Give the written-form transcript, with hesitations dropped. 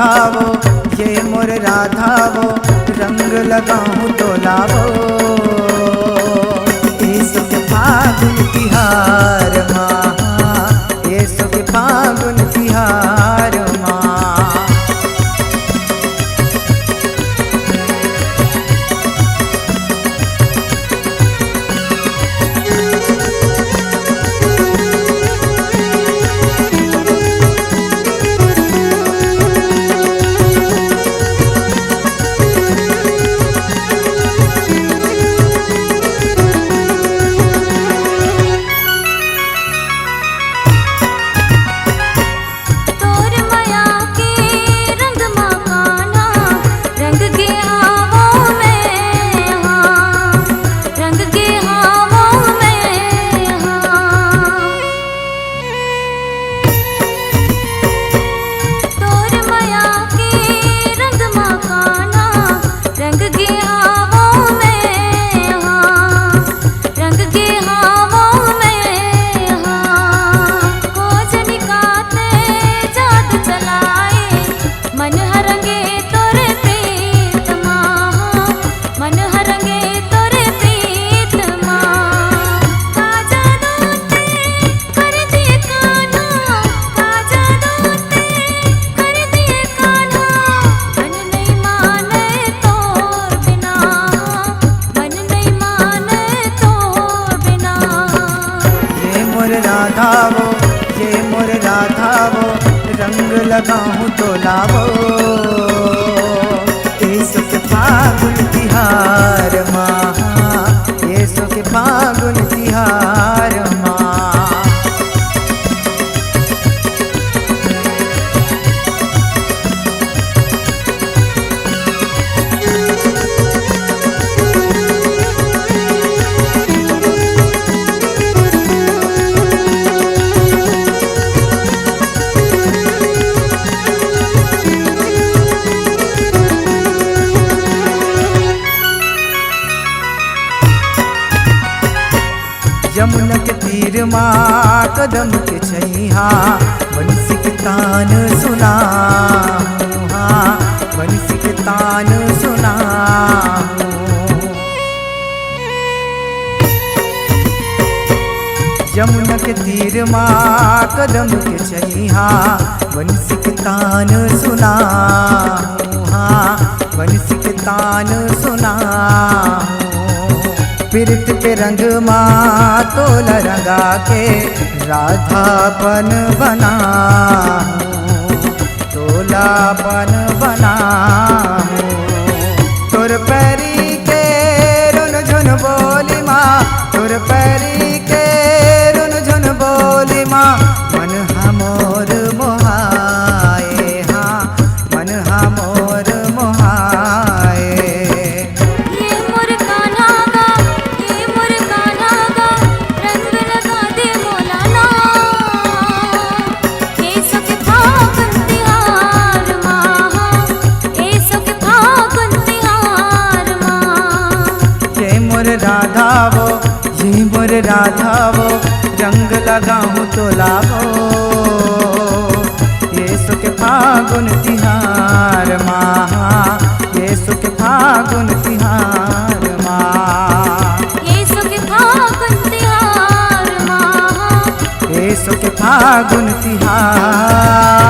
राधा वो, ये मोर राधा वो, रंग लगाऊं तो लावो। येसु के फागुन तिहार माँ, येसु के फागुन तिहार माँ। राधा वो, ये मोर राधा वो, रंग लगाऊं तो लावो। येसु के फागुन तिहार माँ, येसु के फागुन तिहार माँ। यमुना के तीर माँ कदम के छैया, बंसी के तान सुना हाँ, बंसी के तान सुना। यमुना के तीर माँ कदम के छैया, बंसी के तान सुना हाँ, बंसी के तान सुना। पिरत पे रंग माँ तोल रंगा के, राधापन बना तोलापन बना। तुर पैरी के रुन झुन बोली माँ, तुर पैरी के रुन झुन बोली माँ। मन हमोर मोहाए हाँ, मन हमोर मोहाए। राधा वो, ये मोर राधा वो, रंग लगाऊं तो लावो। येसु के फागुन तिहार माँ, येसु के फागुन तिहार माँ। येसु के फागुन तिहार माँ, येसु के फागुन तिहार।